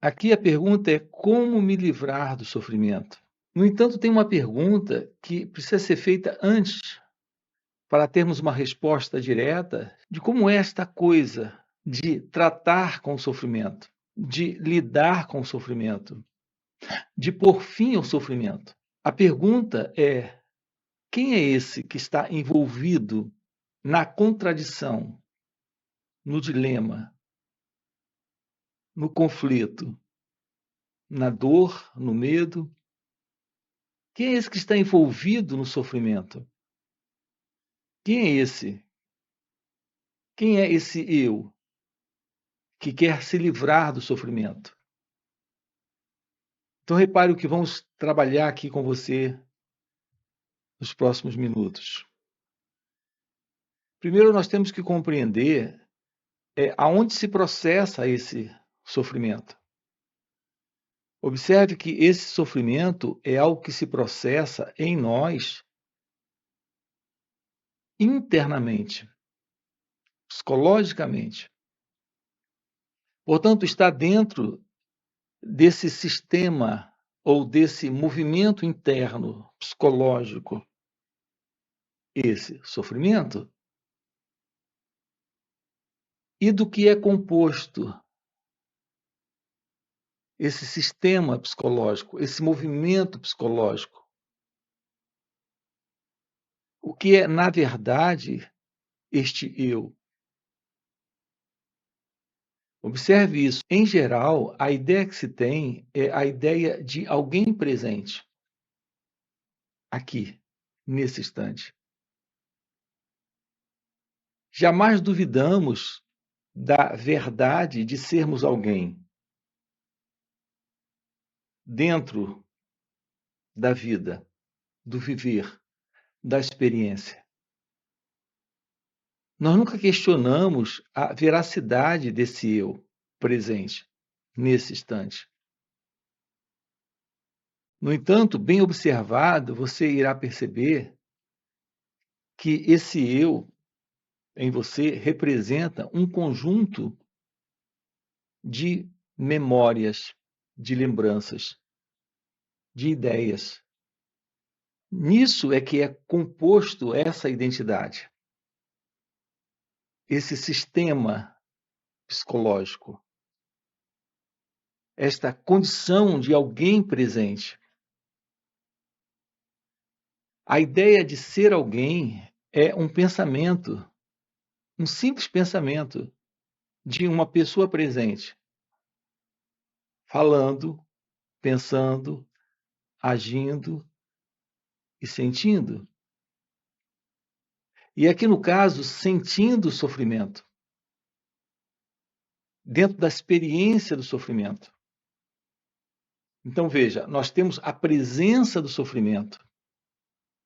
Aqui a pergunta é: como me livrar do sofrimento? No entanto, tem uma pergunta que precisa ser feita antes, para termos uma resposta direta de como é esta coisa de tratar com o sofrimento, de lidar com o sofrimento, de pôr fim ao sofrimento. A pergunta é: quem é esse que está envolvido na contradição, no dilema, no conflito, na dor, no medo? Quem é esse que está envolvido no sofrimento? Quem é esse? Quem é esse eu que quer se livrar do sofrimento? Então, repare o que vamos trabalhar aqui com você nos próximos minutos. Primeiro, nós temos que compreender aonde se processa esse sofrimento. Observe que esse sofrimento é algo que se processa em nós internamente, psicologicamente. Portanto, está dentro desse sistema ou desse movimento interno psicológico, esse sofrimento, e do que é composto esse sistema psicológico, esse movimento psicológico. O que é, na verdade, este eu? Observe isso. Em geral, a ideia que se tem é a ideia de alguém presente, aqui, nesse instante. Jamais duvidamos da verdade de sermos alguém dentro da vida, do viver, da experiência. Nós nunca questionamos a veracidade desse eu presente, nesse instante. No entanto, bem observado, você irá perceber que esse eu em você representa um conjunto de memórias, de lembranças, de ideias. Nisso é que é composto essa identidade, esse sistema psicológico, esta condição de alguém presente. A ideia de ser alguém é um pensamento, um simples pensamento de uma pessoa presente, falando, pensando, agindo e sentindo. E aqui, no caso, sentindo o sofrimento, dentro da experiência do sofrimento. Então, veja, nós temos a presença do sofrimento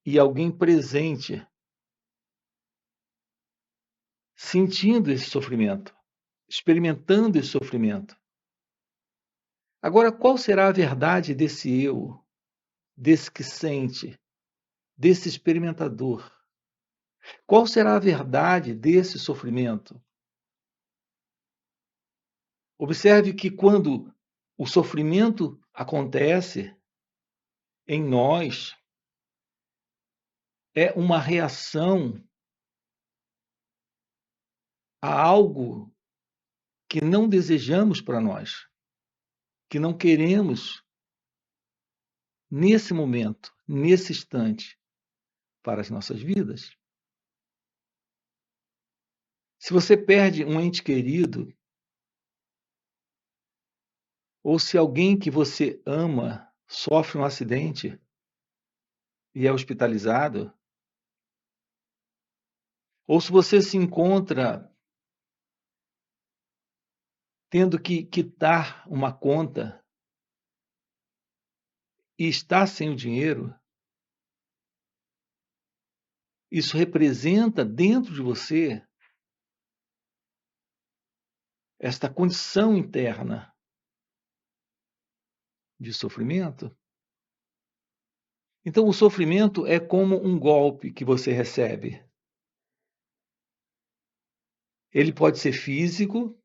e alguém presente, sentindo esse sofrimento, experimentando esse sofrimento. Agora, qual será a verdade desse eu, desse que sente, desse experimentador? Qual será a verdade desse sofrimento? Observe que quando o sofrimento acontece em nós, é uma reação a algo que não desejamos para nós, que não queremos nesse momento, nesse instante, para as nossas vidas. Se você perde um ente querido, ou se alguém que você ama sofre um acidente e é hospitalizado, ou se você se encontra tendo que quitar uma conta e está sem o dinheiro, isso representa dentro de você esta condição interna de sofrimento. Então, o sofrimento é como um golpe que você recebe. Ele pode ser físico,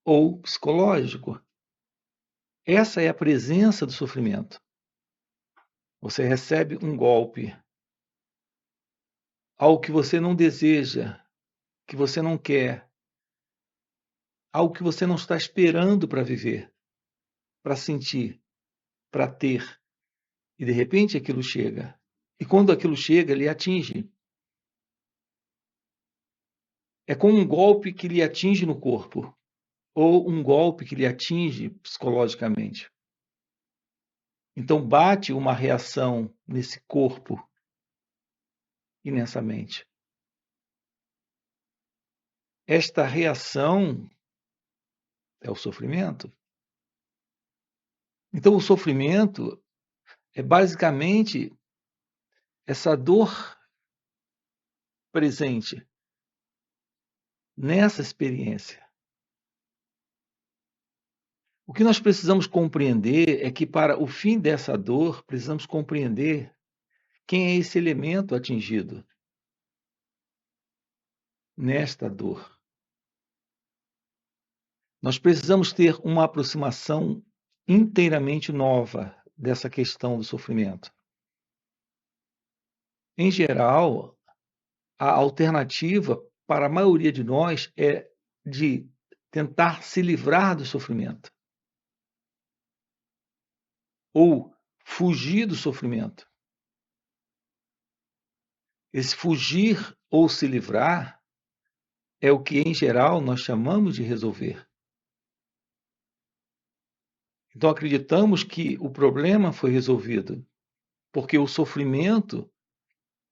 ou psicológico. Essa é a presença do sofrimento. Você recebe um golpe, algo que você não deseja, que você não quer, algo que você não está esperando para viver, para sentir, para ter. E de repente aquilo chega. E quando aquilo chega, ele atinge. É como um golpe que lhe atinge no corpo, ou um golpe que lhe atinge psicologicamente. Então bate uma reação nesse corpo e nessa mente. Esta reação é o sofrimento. Então o sofrimento é basicamente essa dor presente nessa experiência. O que nós precisamos compreender é que, para o fim dessa dor, precisamos compreender quem é esse elemento atingido nesta dor. Nós precisamos ter uma aproximação inteiramente nova dessa questão do sofrimento. Em geral, a alternativa para a maioria de nós é de tentar se livrar do sofrimento ou fugir do sofrimento. Esse fugir ou se livrar é o que, em geral, nós chamamos de resolver. Então, acreditamos que o problema foi resolvido, porque o sofrimento,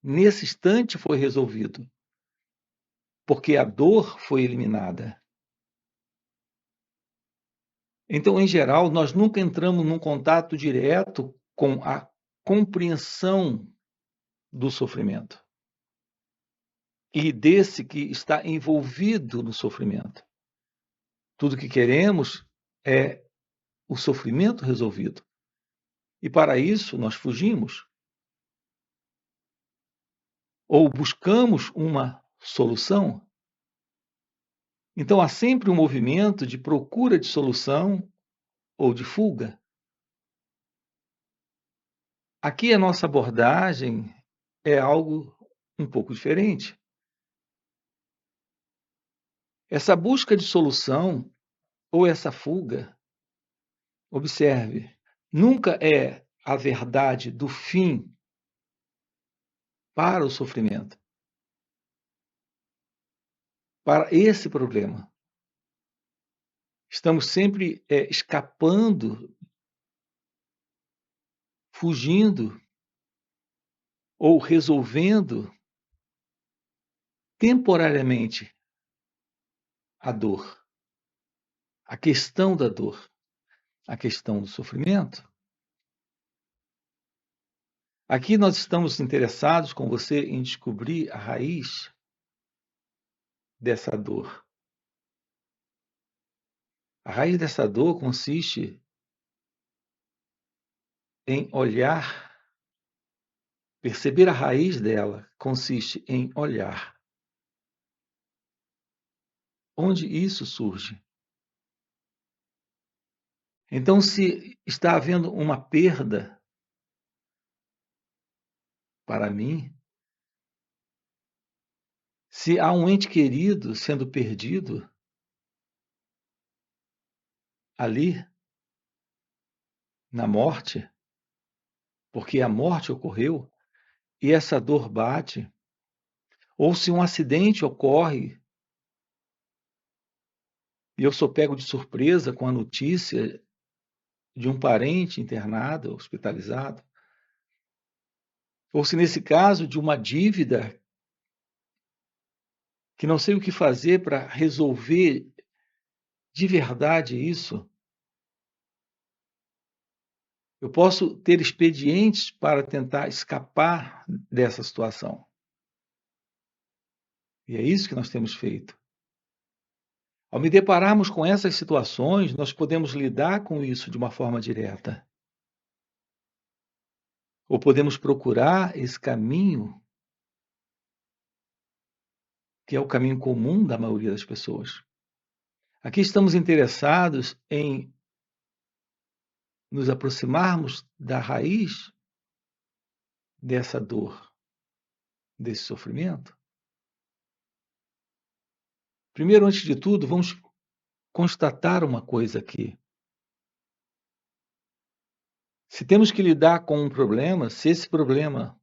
nesse instante, foi resolvido, porque a dor foi eliminada. Então, em geral, nós nunca entramos num contato direto com a compreensão do sofrimento e desse que está envolvido no sofrimento. Tudo que queremos é o sofrimento resolvido. E para isso nós fugimos ou buscamos uma solução. Então há sempre um movimento de procura de solução ou de fuga. Aqui a nossa abordagem é algo um pouco diferente. Essa busca de solução ou essa fuga, observe, nunca é a verdade do fim para o sofrimento, para esse problema. Estamos sempre escapando, fugindo ou resolvendo temporariamente a dor, a questão da dor, a questão do sofrimento. Aqui nós estamos interessados com você em descobrir a raiz dessa dor. A raiz dessa dor consiste em olhar, perceber a raiz dela consiste em olhar. Onde isso surge? Então, se está havendo uma perda para mim, se há um ente querido sendo perdido ali, na morte, porque a morte ocorreu e essa dor bate, ou se um acidente ocorre e eu sou pego de surpresa com a notícia de um parente internado, hospitalizado, ou se nesse caso de uma dívida que não sei o que fazer para resolver de verdade isso, eu posso ter expedientes para tentar escapar dessa situação. E é isso que nós temos feito. Ao me depararmos com essas situações, nós podemos lidar com isso de uma forma direta. Ou podemos procurar esse caminho, que é o caminho comum da maioria das pessoas. Aqui estamos interessados em nos aproximarmos da raiz dessa dor, desse sofrimento. Primeiro, antes de tudo, vamos constatar uma coisa aqui. Se temos que lidar com um problema, se esse problema,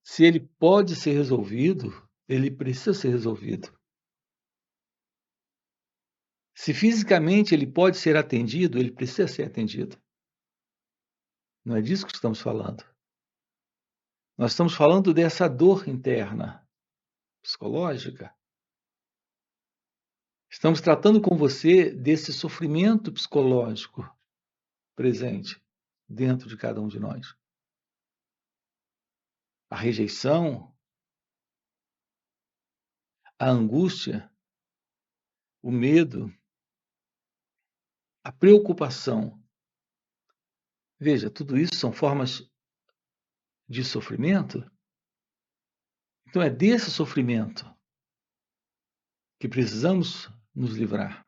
se ele pode ser resolvido, ele precisa ser resolvido. Se fisicamente ele pode ser atendido, ele precisa ser atendido. Não é disso que estamos falando. Nós estamos falando dessa dor interna, psicológica. Estamos tratando com você desse sofrimento psicológico presente dentro de cada um de nós. A rejeição, a angústia, o medo, a preocupação. Veja, tudo isso são formas de sofrimento. Então é desse sofrimento que precisamos nos livrar.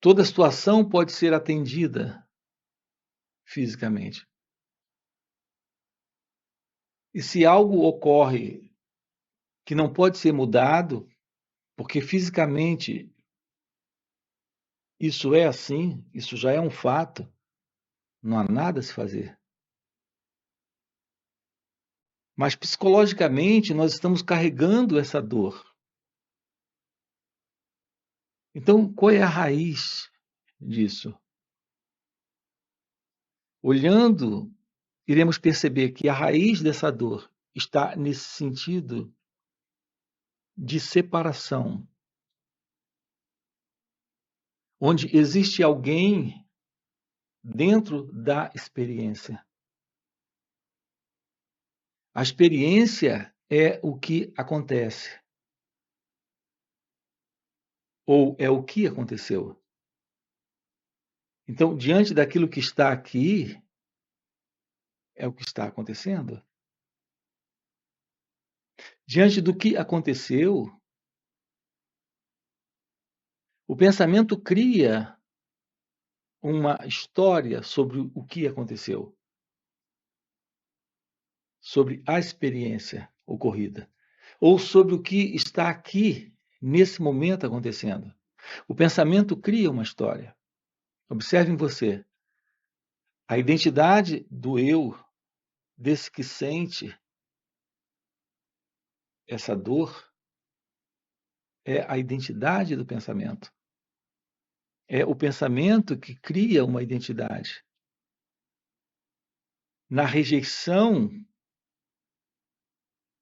Toda situação pode ser atendida fisicamente. E se algo ocorre que não pode ser mudado, porque fisicamente isso é assim, isso já é um fato, não há nada a se fazer. Mas psicologicamente nós estamos carregando essa dor. Então, qual é a raiz disso? Olhando, iremos perceber que a raiz dessa dor está nesse sentido de separação, onde existe alguém dentro da experiência. A experiência é o que acontece, ou é o que aconteceu. Então, diante daquilo que está aqui, é o que está acontecendo. Diante do que aconteceu, o pensamento cria uma história sobre o que aconteceu, sobre a experiência ocorrida, ou sobre o que está aqui, nesse momento acontecendo. O pensamento cria uma história. Observem você. A identidade do eu, desse que sente essa dor, é a identidade do pensamento. É o pensamento que cria uma identidade. Na rejeição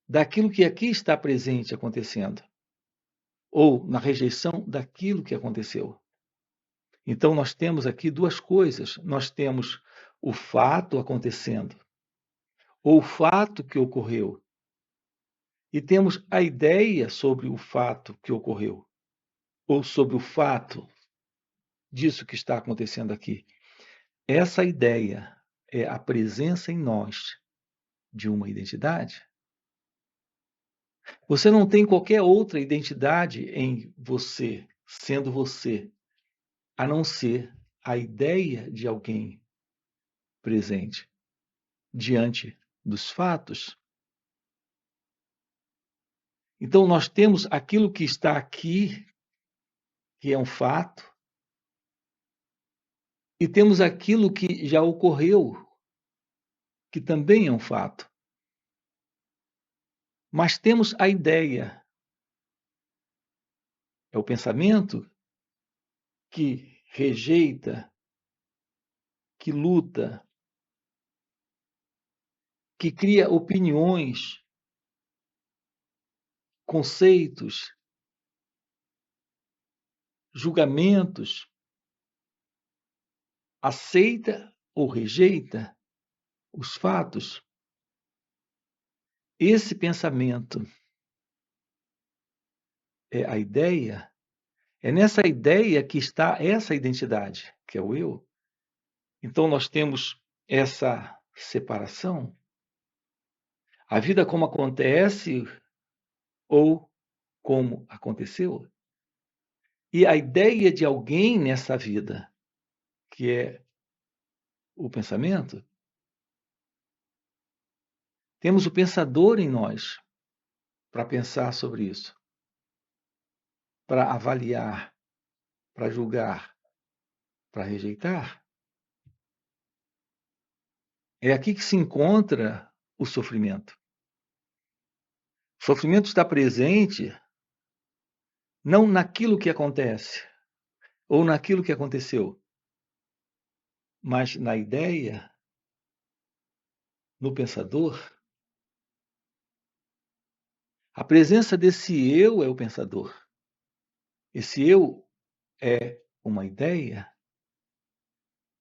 daquilo que aqui está presente acontecendo, ou na rejeição daquilo que aconteceu. Então, nós temos aqui duas coisas. Nós temos o fato acontecendo, ou o fato que ocorreu, e temos a ideia sobre o fato que ocorreu, ou sobre o fato disso que está acontecendo aqui. Essa ideia é a presença em nós de uma identidade. Você não tem qualquer outra identidade em você, sendo você, a não ser a ideia de alguém presente diante dos fatos. Então, nós temos aquilo que está aqui, que é um fato, e temos aquilo que já ocorreu, que também é um fato. Mas temos a ideia, é o pensamento que rejeita, que luta, que cria opiniões, conceitos, julgamentos, aceita ou rejeita os fatos. Esse pensamento é a ideia, é nessa ideia que está essa identidade, que é o eu. Então nós temos essa separação. A vida como acontece ou como aconteceu. E a ideia de alguém nessa vida, que é o pensamento, temos o pensador em nós para pensar sobre isso, para avaliar, para julgar, para rejeitar. É aqui que se encontra o sofrimento. O sofrimento está presente não naquilo que acontece ou naquilo que aconteceu, mas na ideia, no pensador. A presença desse eu é o pensador. Esse eu é uma ideia.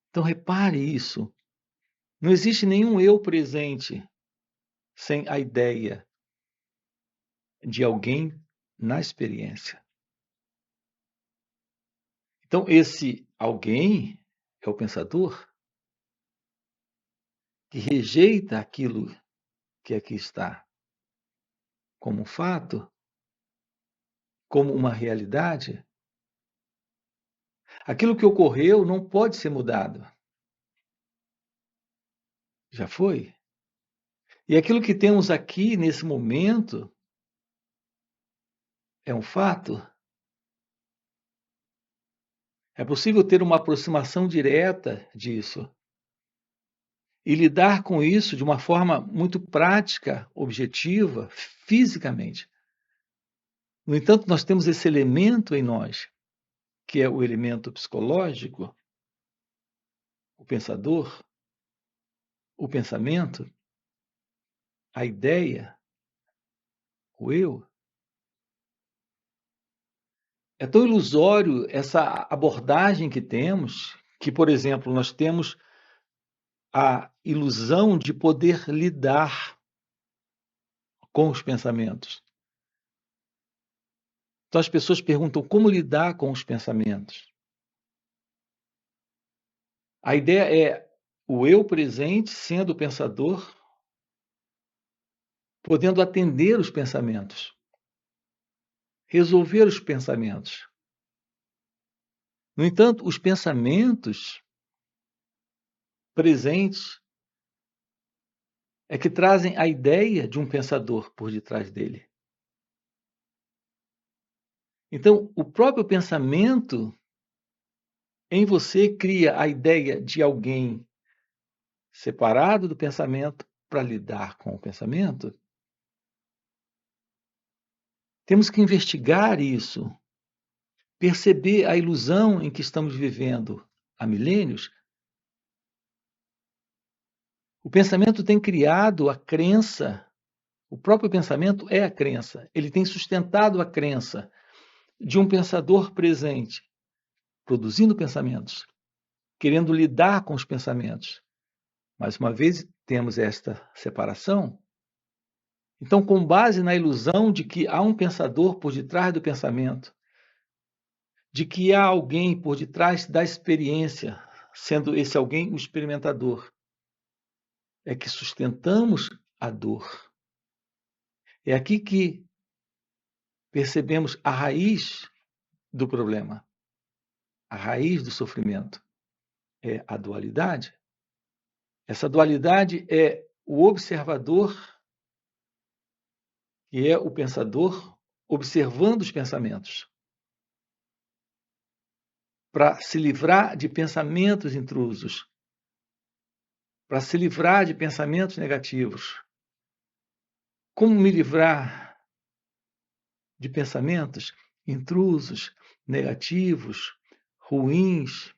Então repare isso. Não existe nenhum eu presente sem a ideia de alguém na experiência. Então esse alguém é o pensador que rejeita aquilo que aqui está como um fato, como uma realidade. Aquilo que ocorreu não pode ser mudado. Já foi. E aquilo que temos aqui nesse momento é um fato. É possível ter uma aproximação direta disso e lidar com isso de uma forma muito prática, objetiva, fisicamente. No entanto, nós temos esse elemento em nós, que é o elemento psicológico, o pensador, o pensamento, a ideia, o eu. É tão ilusório essa abordagem que temos, que, por exemplo, nós temos a ilusão de poder lidar com os pensamentos. Então as pessoas perguntam como lidar com os pensamentos. A ideia é o eu presente sendo o pensador, podendo atender os pensamentos, resolver os pensamentos. No entanto, os pensamentos presentes é que trazem a ideia de um pensador por detrás dele. Então, o próprio pensamento em você cria a ideia de alguém separado do pensamento para lidar com o pensamento. Temos que investigar isso, perceber a ilusão em que estamos vivendo há milênios. O pensamento tem criado a crença, o próprio pensamento é a crença, ele tem sustentado a crença de um pensador presente, produzindo pensamentos, querendo lidar com os pensamentos. Mais uma vez, temos esta separação. Então, com base na ilusão de que há um pensador por detrás do pensamento, de que há alguém por detrás da experiência, sendo esse alguém o experimentador, é que sustentamos a dor. É aqui que percebemos a raiz do problema, a raiz do sofrimento. É a dualidade. Essa dualidade é o observador, que é o pensador, observando os pensamentos, para se livrar de pensamentos intrusos, para se livrar de pensamentos negativos. Como me livrar de pensamentos intrusos, negativos, ruins,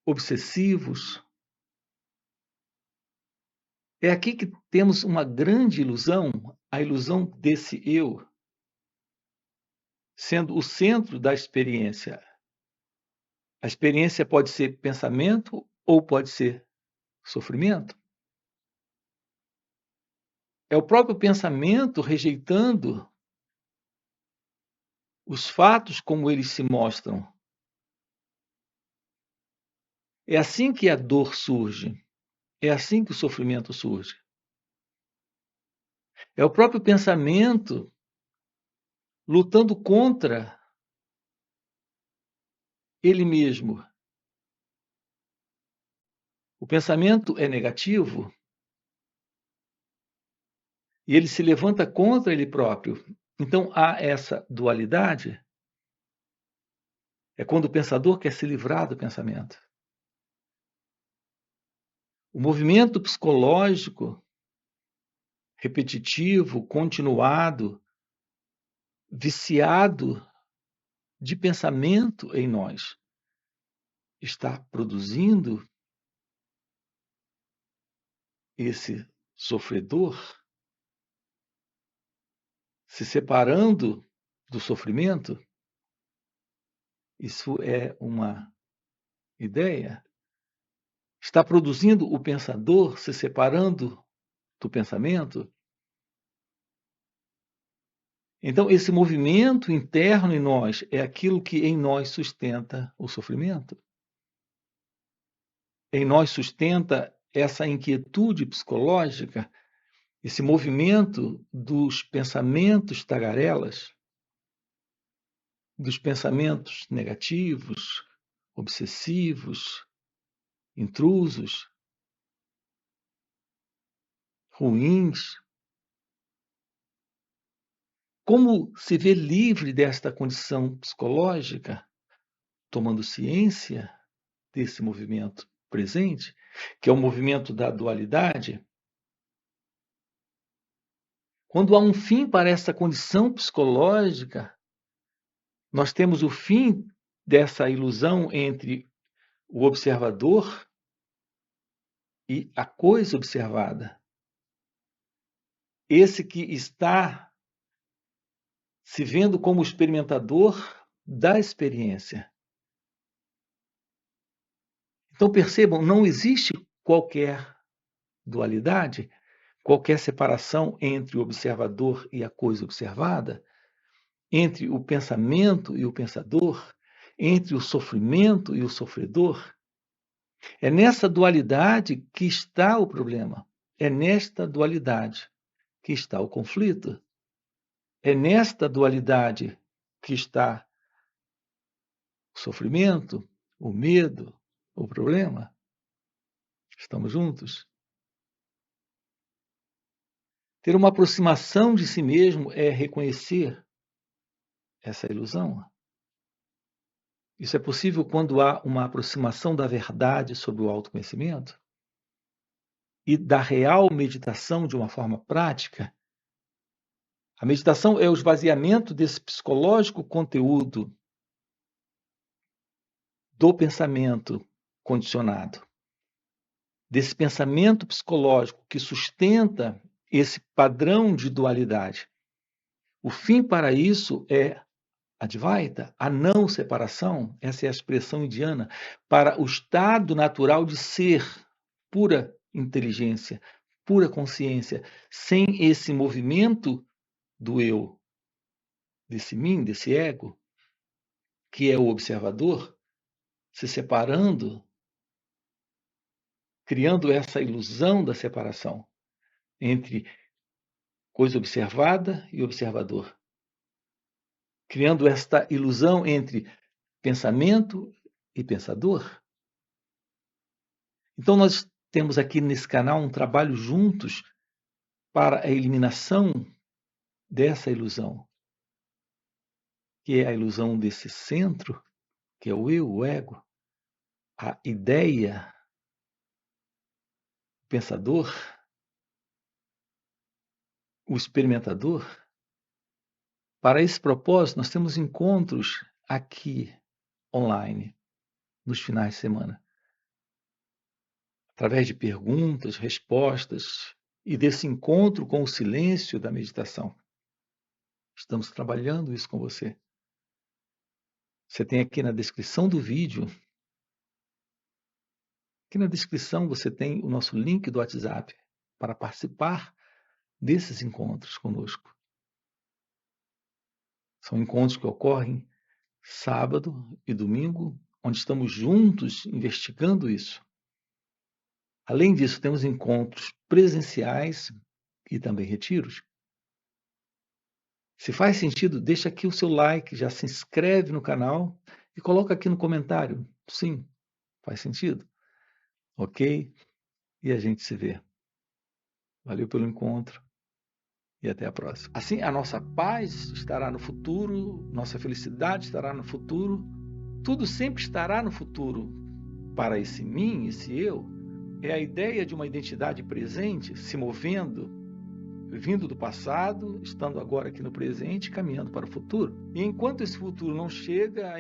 obsessivos? É aqui que temos uma grande ilusão, a ilusão desse eu, sendo o centro da experiência. A experiência pode ser pensamento ou pode ser sofrimento. É o próprio pensamento rejeitando os fatos como eles se mostram. É assim que a dor surge. É assim que o sofrimento surge. É o próprio pensamento lutando contra ele mesmo. O pensamento é negativo e ele se levanta contra ele próprio. Então há essa dualidade. É quando o pensador quer se livrar do pensamento. O movimento psicológico repetitivo, continuado, viciado de pensamento em nós está produzindo esse sofredor se separando do sofrimento. Isso é uma ideia. Está produzindo o pensador se separando do pensamento. Então, esse movimento interno em nós é aquilo que em nós sustenta o sofrimento. Em nós sustenta essa inquietude psicológica, esse movimento dos pensamentos tagarelas, dos pensamentos negativos, obsessivos, intrusos, ruins. Como se vê livre desta condição psicológica, tomando ciência desse movimento presente, que é o movimento da dualidade? Quando há um fim para essa condição psicológica, nós temos o fim dessa ilusão entre o observador e a coisa observada. Esse que está se vendo como experimentador da experiência. Então percebam, não existe qualquer dualidade, qualquer separação entre o observador e a coisa observada, entre o pensamento e o pensador, entre o sofrimento e o sofredor. É nessa dualidade que está o problema. É nesta dualidade que está o conflito. É nesta dualidade que está o sofrimento, o medo, o problema. Estamos juntos? Ter uma aproximação de si mesmo é reconhecer essa ilusão. Isso é possível quando há uma aproximação da verdade sobre o autoconhecimento e da real meditação de uma forma prática. A meditação é o esvaziamento desse psicológico conteúdo do pensamento condicionado, desse pensamento psicológico que sustenta esse padrão de dualidade. O fim para isso é Advaita, a não separação, essa é a expressão indiana, para o estado natural de ser, pura inteligência, pura consciência, sem esse movimento do eu, desse mim, desse ego, que é o observador, se separando, criando essa ilusão da separação entre coisa observada e observador, criando esta ilusão entre pensamento e pensador. Então, nós temos aqui nesse canal um trabalho juntos para a eliminação dessa ilusão, que é a ilusão desse centro, que é o eu, o ego, a ideia, o pensador, o experimentador. Para esse propósito, nós temos encontros aqui, online, nos finais de semana, através de perguntas, respostas e desse encontro com o silêncio da meditação. Estamos trabalhando isso com você. Você tem aqui na descrição do vídeo, aqui na descrição você tem o nosso link do WhatsApp para participar desses encontros conosco. São encontros que ocorrem sábado e domingo, onde estamos juntos investigando isso. Além disso, temos encontros presenciais e também retiros. Se faz sentido, deixa aqui o seu like, já se inscreve no canal e coloca aqui no comentário. Sim, faz sentido? Ok? E a gente se vê. Valeu pelo encontro e até a próxima. Assim, a nossa paz estará no futuro, nossa felicidade estará no futuro, tudo sempre estará no futuro. Para esse mim, esse eu, é a ideia de uma identidade presente se movendo, vindo do passado, estando agora aqui no presente, caminhando para o futuro. E enquanto esse futuro não chega,